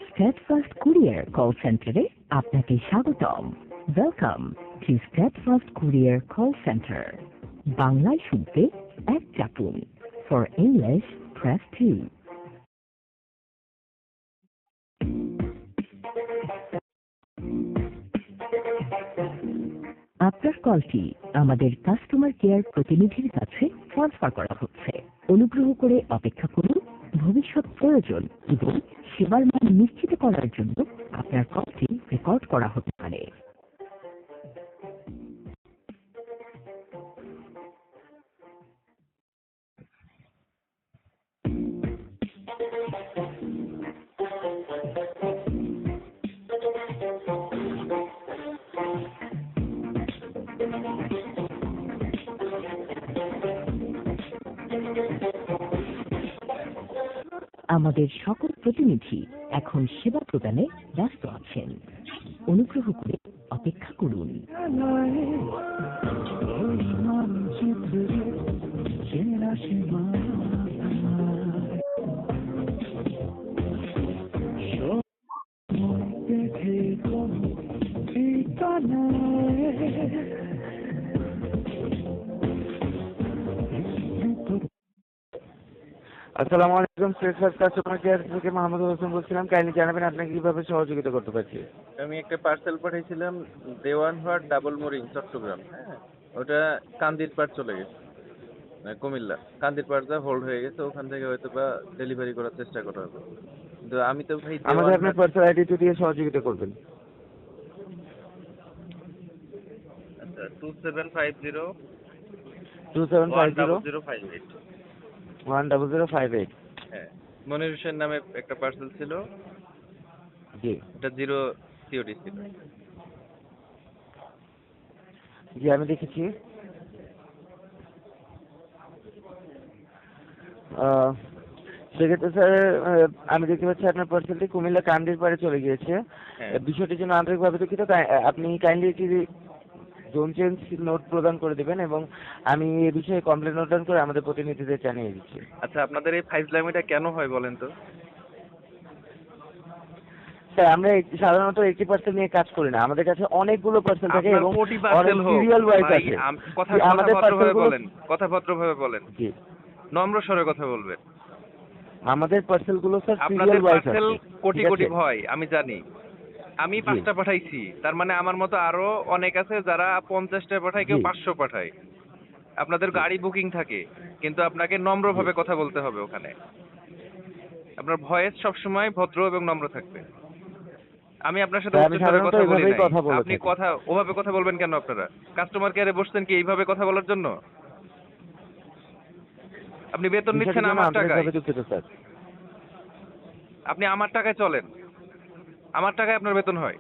স্টেটফাস্ট courier call সেন্টারে আপনাকে স্বাগতম। Welcome to Steadfast courier call centre. বাংলায় শুনতে এক চাপুন। For English press 2। আপনার কলটি আমাদের কাস্টমার কেয়ার প্রতিনিধির কাছে ট্রান্সফার করা হচ্ছে। অনুগ্রহ করে অপেক্ষা করুন। ভবিষ্যৎ প্রয়োজন এবং সেবার মান নিশ্চিত করার জন্য আপনার কলটি রেকর্ড করা হতে পারে। আমাদের সকল প্রতিনিধি এখন সেবা প্রদানে ব্যস্ত আছেন। অনুগ্রহ করে অপেক্ষা করুন। আসসালামু আলাইকুম, স্টেটফাস্ট কাস্টমার কেয়ার থেকে মোহাম্মদ হোসেন বলছিলাম। কাইন্ডলি জানাবেন আপনাকে কিভাবে সহযোগিতা করতে পারছি। আমি একটা পার্সেল পাঠিয়েছিলাম দেওয়ানহাট ডাবল মোরিং চট্টগ্রাম। হ্যাঁ, ওটা কান্দিরপাড় চলে গেছে, কুমিল্লা কান্দিরপাড় যা হোল্ড হয়ে গেছে, ওখান থেকে হয়তো বা ডেলিভারি করার চেষ্টা করা হবে। কিন্তু আমি তো ভাই আমাদের আপনার পার্সেল আইডি দিয়ে সহযোগিতা করবেন। আচ্ছা 2750 2750 10058। 10058। হ্যাঁ, মনির হোসেন নামে একটা পার্সেল ছিল, জি এটা 0 সিওডি ছিল। জি আমি দেখেছি। সেক্ষেত্রে স্যার আমি দেখতে পাচ্ছি আপনার পার্সেলটি কুমিল্লা কান্দিরপাড়ে চলে গিয়েছে। হ্যাঁ, বিষয়টির জন্য আন্তরিকভাবে দুঃখিত। আপনি কাইন্ডলি একটি জোন চেঞ্জ নোট প্রদান করে দেবেন এবং আমি এই বিষয়ে কমপ্লেন নোট ডাউন করে আমাদের প্রতিনিধিদের জানিয়ে দিচ্ছি। আচ্ছা আপনাদের এই ফাইজলামিটা কেন হয় বলেন তো? স্যার আমরা সাধারণত একটি পার্সেল নিয়ে কাজ করি না, আমাদের কাছে অনেকগুলো পার্সেল থাকে এবং কোটি পার্সেল হোক সিরিয়াল ওয়াইজ ভাই, আছে। আমাদের ভদ্রভাবে বলেন, কথা ভদ্রভাবে বলেন, জি নম্র স্বরে কথা বলবেন। আমাদের পার্সেলগুলো স্যার আপনাদের সিরিয়াল ওয়াইজ পার্সেল আছে। কোটি ঠিক কোটি আছে? ভয় আমি জানি। আমি 5টা পাঠাইছি, তার মানে আমার মতো আরো অনেক আছে যারা 50টা পাঠায়, কেউ জি। 500 পাঠায়। আপনাদের গাড়ি বুকিং থাকে, কিন্তু আপনাকে নম্রভাবে কথা বলতে হবে ওখানে। আপনার ভয়েস সবসময় ভদ্র এবং নম্র থাকবে। আমি আপনার সাথে স্যার, আমি উচ্চস্বরে সাধারণত কথা বলি এভাবেই নাই। কথা বলে আপনি থাকি। কথা ওভাবে কথা বলবেন কেন? আপনারা কাস্টমার কেয়ারে বসছেন কি এইভাবে কথা বলার জন্য? আপনি বেতন বিষয়টির নিচ্ছেন জন্য আমার টাকায়, আন্তরিকভাবে দুঃখিত স্যার। আপনি আমার টাকায় চলেন, আমার টাকায় আপনার বেতন হয়।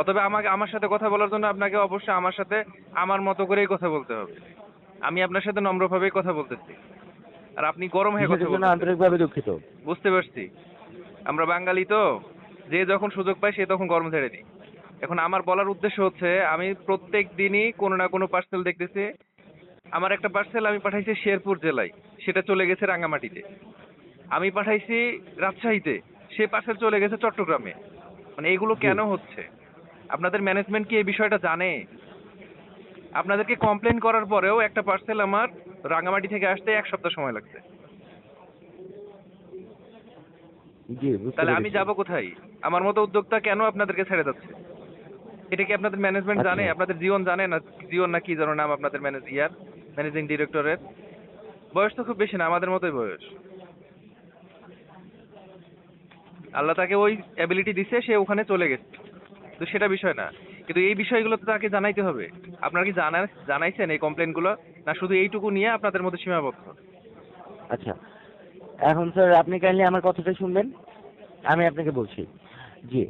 অতএব আমার সাথে কথা বলার জন্য আপনাকে অবশ্যই আমার সাথে আমার মতো করেই কথা বলতে হবে। আমি আপনার সাথে নম্রভাবেই কথা বলতেছি, আর আপনি গরম হয়ে কথা বিষয়টির জন্য বলতেছেন। আন্তরিকভাবে দুঃখিত। বুঝতে পারছি, আমরা বাঙালি তো, যে যখন সুযোগ পায় সে তখন গরম ছেড়ে দিই। এখন আমার বলার উদ্দেশ্য হচ্ছে, আমি প্রত্যেক দিনই কোনো না কোনো পার্সেল দেখতেছি। আমার একটা পার্সেল আমি পাঠাইছি শেরপুর জেলায়, সেটা চলে গেছে রাঙামাটিতে। আমি পাঠাইছি রাজশাহীতে, সে পার্সেল চলে গেছে চট্টগ্রামে। মানে এগুলো জি। কেন হচ্ছে? আপনাদের ম্যানেজমেন্ট কি এই বিষয়টা জানে? আপনাদেরকে কমপ্লেন করার পরেও একটা পার্সেল আমার রাঙামাটি থেকে আসতে 1 সপ্তাহ সময় লাগছে। জি বুঝতে তাহলে আমি পেরেছি। যাব কোথায়? আমার মতো উদ্যোক্তা কেন আপনাদেরকে ছেড়ে যাচ্ছে? এটা কি আপনাদের ম্যানেজমেন্ট জানে? আচ্ছা। আপনাদের জীবন জানে না? জীবন না কি যেন নাম আপনাদের ম্যানেজিং ডিরেক্টরের? বয়স তো খুব বেশি না, আমাদের মতোই বয়স। আল্লাহ তাকে ওই অ্যাবিলিটি দিছে, সে ওখানে চলে গেছে, তো সেটা বিষয় না। কিন্তু এই বিষয়গুলো তো তাকে জানাইতে হবে। আপনারা কি জানাইছেন এই কমপ্লেনগুলো, না শুধু এইটুকু নিয়ে আপনাদের মধ্যে সীমাবদ্ধ? আচ্ছা, এখন স্যার আপনি কাইন্ডলি আমার কথাটা শুনবেন, আমি আপনাকে বলছি। জি,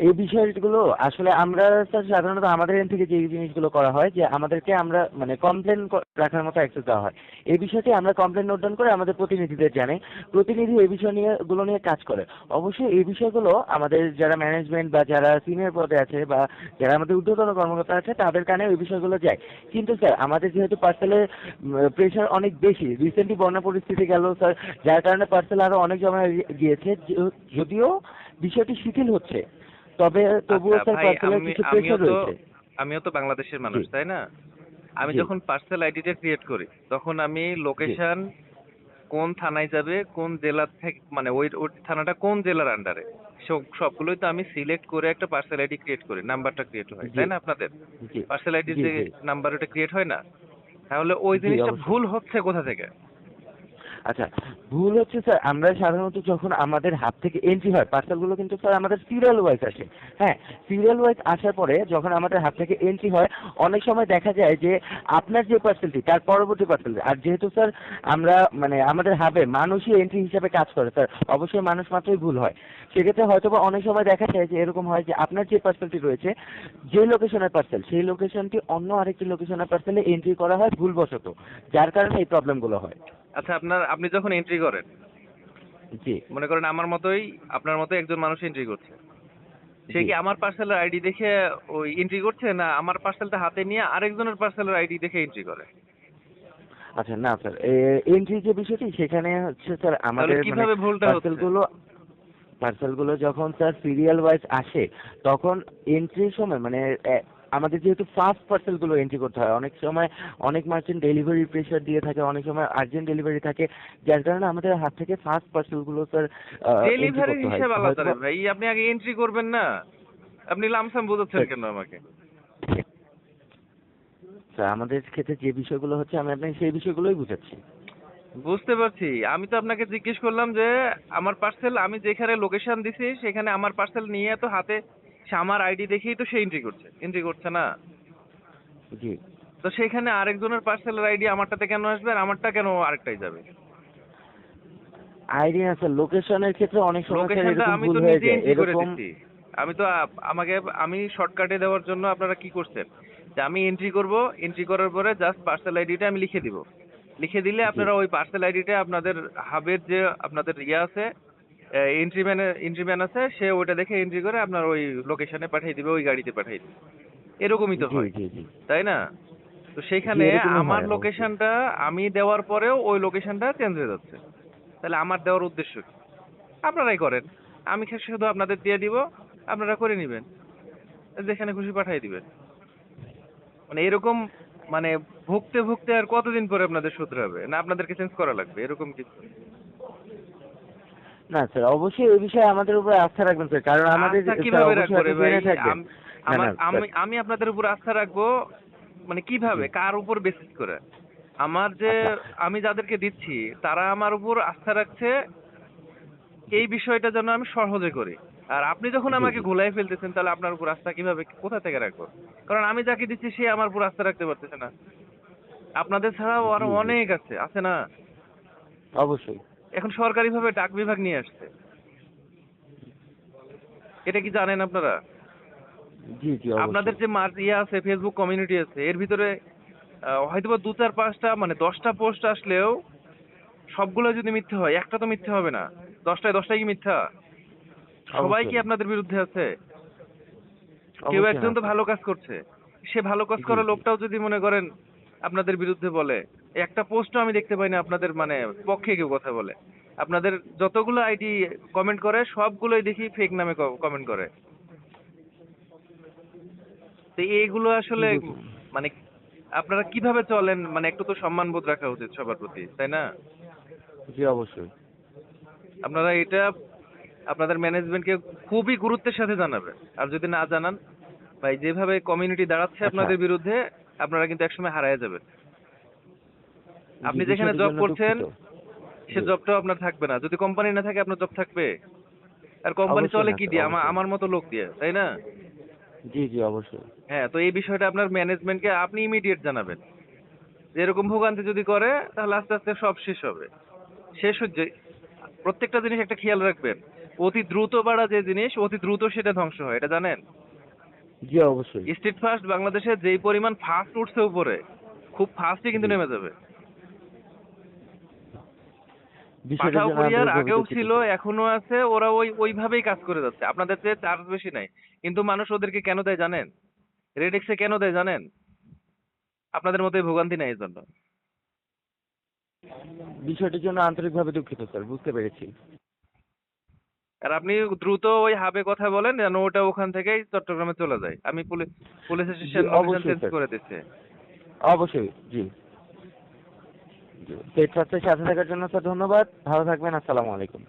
এই বিষয়গুলো আসলে আমরা স্যার সাধারণত আমাদের এখান থেকে যে জিনিসগুলো করা হয় যে আমাদেরকে আমরা মানে কমপ্লেন রাখার মতো অ্যাক্সেস দেওয়া হয়। এই বিষয়টি আমরা কমপ্লেন নোট ডাউন করে আমাদের প্রতিনিধিদের জানাই। প্রতিনিধি এই বিষয় নিয়ে নিয়ে কাজ করে। অবশ্যই এই বিষয়গুলো আমাদের যারা ম্যানেজমেন্ট বা যারা সিনিয়র পদে আছে বা যারা আমাদের ঊর্ধ্বতন কর্মকর্তা আছে তাদের কানে ওই বিষয়গুলো যায়। কিন্তু স্যার আমাদের যেহেতু পার্সেলের প্রেশার অনেক বেশি, রিসেন্টলি বন্যা পরিস্থিতি গেল স্যার, যার কারণে পার্সেল আরো অনেক জমা গিয়েছে। যদিও বিষয়টি শিথিল হচ্ছে, তবে তবুও আচ্ছা স্যার ভাই, পার্সেলের কিছু প্রেশার রয়েছে। আমিও তো বাংলাদেশের জি মানুষ, তাই না? আমি জি যখন পার্সেল আইডিটা ক্রিয়েট করি তখন আমি জি লোকেশন, কোন থানায় যাবে, কোন জেলা থেকে, মানে ওই ওই থানাটা কোন জেলার আন্ডারে, সবগুলোই তো আমি সিলেক্ট করে একটা পার্সেল আইডি ক্রিয়েট করি, নাম্বারটা ক্রিয়েট হয়, জি তাই না? আপনাদের জি পার্সেল আইডির জি যে জি নাম্বার ওটা ক্রিয়েট হয় না? তাহলে ওই জি জিনিসটা অবশ্যই। ভুল হচ্ছে কোথা থেকে? আচ্ছা, ভুল হচ্ছে স্যার আমরা সাধারণত যখন আমাদের হাত থেকে এন্ট্রি হয় পার্সেলগুলো কিন্তু স্যার আমাদের সিরিয়াল ওয়াইজ আসে। হ্যাঁ, সিরিয়াল ওয়াইজ আসার পরে যখন আমাদের হাত থেকে এন্ট্রি হয় অনেক সময় দেখা যায় যে আপনার যে পার্সেলটি তার পরবর্তী পার্সেল, আর যেহেতু স্যার আমরা মানে আমাদের হাবে মানুষই এন্ট্রি হিসাবে কাজ করে স্যার, অবশ্যই মানুষ মাত্রই ভুল হয়। সেক্ষেত্রে হয়তো বা অনেক সময় দেখা যায় যে এরকম হয় যে আপনার যে পার্সেলটি রয়েছে, যে লোকেশনের পার্সেল সেই লোকেশনটি অন্য আরেকটি লোকেশনের পার্সেলে এন্ট্রি করা হয় ভুলবশত, যার কারণে এই প্রবলেমগুলো হয়। আচ্ছা, আপনি যখন এন্ট্রি করেন, জি মনে করেন আমার মতোই, আপনার মতো একজন মানুষ এন্ট্রি করছে, সে জি কি আমার পার্সেলের আইডি দেখে ওই এন্ট্রি করছে, না আমার পার্সেলটা হাতে নিয়ে আরেকজনের পার্সেলের আইডি দেখে এন্ট্রি করে? আচ্ছা, না স্যার এন্ট্রি যে বিষয়টি সেখানে হচ্ছে স্যার তাহলে আমাদের মানে কিভাবে ভুলটা হচ্ছে? পার্সেলগুলো যখন স্যার সিরিয়াল ওয়াইজ আসে তখন এন্ট্রির সময় মানে আমাদের যেহেতু ফাস্ট পার্সেলগুলো এন্ট্রি করতে হয়, অনেক সময় অনেক মার্চেন্ট ডেলিভারি প্রেশার দিয়ে থাকে, অনেক সময় আর্জেন্ট ডেলিভারি থাকে, যার কারণে আমাদের হাত থেকে ফাস্ট পার্সেলগুলো স্যার এন্ট্রি ডেলিভারির করতে হয় হিসাব আলাদা হয়তো। রে ভাই, আপনি আগে এন্ট্রি করবেন না? আপনি লামসাম বোঝাচ্ছেন কেন আমাকে? স্যার আমাদের ক্ষেত্রে যে বিষয়গুলো হচ্ছে আমি আপনাকে সেই বিষয়গুলোই বুঝাচ্ছি। বুঝতে পারছি, আমি তো আপনাকে জিজ্ঞেস করলাম যে আমার পার্সেল, আমি যেখানে লোকেশন দিছি সেখানে আমার পার্সেল নিয়ে তো হাতে, সে আমার আইডি দেখেই তো সে এন্ট্রি করছে না? জি তো সেখানে আরেকজনের পার্সেলের আইডি আমারটাতে কেন আসবে আর আমারটা কেন আরেকটাই যাবে? আইডিয়া স্যার লোকেশনের ক্ষেত্রে অনেক সময় স্যার লোকেশনটা এরকম আমি ভুল তো হয়ে নিজে যায় এন্ট্রি করে এরকম। দিচ্ছি। আমি তো আমি শর্টকাটে দেওয়ার জন্য আপনারা কি করছেন, যে আমি এন্ট্রি করব, এন্ট্রি করার পরে জাস্ট পার্সেল আইডিটা আমি লিখে দিব, লিখে দিলে জি আপনারা ওই পার্সেল আইডিটা আপনাদের হাবের যে আপনাদের ইয়ে আছে, এন্ট্রিম্যান আছে, সে ওইটা দেখে এন্ট্রি করে আপনার ওই লোকেশনে পাঠিয়ে দিবে, ওই গাড়িতে পাঠিয়ে দিবে। এরকমই তো জি হয়, জি জি তাই না? তো জি সেখানে এরকমই আমার হয় অবশ্যই। লোকেশনটা আমি দেওয়ার পরেও ওই লোকেশনটা চেঞ্জ হয়ে যাচ্ছে, তাহলে আমার দেওয়ার উদ্দেশ্য কি? আপনারাই করেন, আমি শুধু আপনাদের দিয়ে দিব, আপনারা করে নেবেন, যেখানে খুশি পাঠিয়ে দিবেন। মানে এরকম, মানে ভুগতে ভুগতে আর কতদিন পরে আপনাদের শুধরাবে, না আপনাদেরকে চেঞ্জ করা লাগবে এরকম কিছু? না স্যার অবশ্যই এই বিষয়ে আমাদের উপর আস্থা রাখবেন স্যার, কারণ আমাদের আস্থা স্যার কিভাবে অবশ্যই রাখবো রে আপনি ভাই? জেনে থাকবেন। না আমার না স্যার। আমি আপনাদের উপর আস্থা রাখবো, মানে জি কিভাবে, কার উপর বেসিস করে? আমার যে, আচ্ছা আমি যাদেরকে দিচ্ছি তারা আমার উপর আস্থা রাখছে জি এই বিষয়টা যেন আমি সহজে করি। আর আপনি যখন জি আমাকে জি ঘুলাই ফেলতেছেন, তাহলে আপনার উপর আস্থা কিভাবে, কোথা থেকে রাখবো? কারণ আমি যাকে দিচ্ছি সে আমার উপর আস্থা রাখতে পারতেছে না। আপনাদের ছাড়াও আরো জি জি অনেক আছে না? অবশ্যই। এখন সরকারিভাবে ডাক বিভাগ নিয়ে আসছে, এটা কি জানেন আপনারা? জি জি আপনাদের অবশ্যই। যে ইয়ে আছে, ফেসবুক কমিউনিটি আছে, এর ভিতরে হয়তোবা 2 4 5টা, মানে 10টা পোস্ট আসলেও সবগুলো যদি মিথ্যে হয়, একটা তো মিথ্যে হবে না। 10টায় কি মিথ্যা? সবাই অবশ্যই কি না। আপনাদের বিরুদ্ধে আছে? কেউ অবশ্যই না একজন তো স্যার। ভালো কাজ করছে, সে ভালো কাজ জি করা জি লোকটাও যদি মনে করেন আপনাদের বিরুদ্ধে বলে, একটা পোস্টও আমি দেখতে পাই না আপনাদের মানে পক্ষে কেউ কথা বলে। আপনাদের যতগুলো আইডি কমেন্ট করে সবগুলোই দেখি ফেক নামে কমেন্ট করে। তো এইগুলো কি আসলে বুঝুন। মানে আপনারা কিভাবে চলেন, মানে একটু তো সম্মানবোধ রাখা উচিত সবার প্রতি, তাই না? জি অবশ্যই। আপনারা এটা আপনাদের ম্যানেজমেন্টকে খুবই গুরুত্বের সাথে জানাবেন। আর যদি না জানান, ভাই যেভাবে কমিউনিটি দাঁড়াচ্ছে আচ্ছা আপনাদের বিরুদ্ধে, আপনারা কিন্তু একসময় হারায় যাবেন। জি আপনি যেখানে বিষয়টির জব জন্য করছেন দুঃখিত। সে জি জবটাও আপনার থাকবে না, যদি কোম্পানি না থাকে আপনার জব থাকবে? আর কোম্পানি অবশ্যই চলে না কি স্যার দিয়ে? অবশ্যই। আমার মতো লোক দিয়ে, তাই না? জি জি অবশ্যই। হ্যাঁ, তো এই বিষয়টা আপনার ম্যানেজমেন্টকে আপনি ইমিডিয়েট জানাবেন, যে এরকম ভোগান্তি যদি করে তাহলে আস্তে আস্তে সব শেষ হবে। শেষ হচ্ছে, প্রত্যেকটা জিনিস একটা খেয়াল রাখবেন, অতি দ্রুত বাড়া যে জিনিস অতি দ্রুত সেটা ধ্বংস হয়, এটা জানেন? জি অবশ্যই। স্ট্রিট ফাস্ট বাংলাদেশে যেই পরিমাণ ফাস্ট উঠছে উপরে, খুব ফাস্টই কিন্তু জি। নেমে যাবে। বিষয়টার পাঠাও জন্য কুরিয়ার আন্তরিকভাবে আগেও দুঃখিত ছিল, স্যার। এখনো আছে, ওরা ওইভাবেই কাজ করে যাচ্ছে, আপনাদের চেয়ে চার্জ বেশি নাই। কিন্তু মানুষ ওদেরকে কেন দেয় জানেন? রেডেক্সে কেন দেয় জানেন? আপনাদের মতোই ভোগান্তি নাই এই জন্য। বিষয়টির জন্য আন্তরিকভাবে দুঃখিত স্যার, বুঝতে পেরেছি। আর আপনি দ্রুত ওই হাবে কথা বলেন যেন ওটা ওখান থেকেই চট্টগ্রামে চলে যায়। আমি পুলিশ জি স্টেশন লোকেশন অবশ্যই চেঞ্জ স্যার, করে দিচ্ছি। অবশ্যই। জি জি। স্টেট ফার্স্টের সাথে থাকার জন্য স্যার ধন্যবাদ। ভালো থাকবেন। আসসালামু আলাইকুম।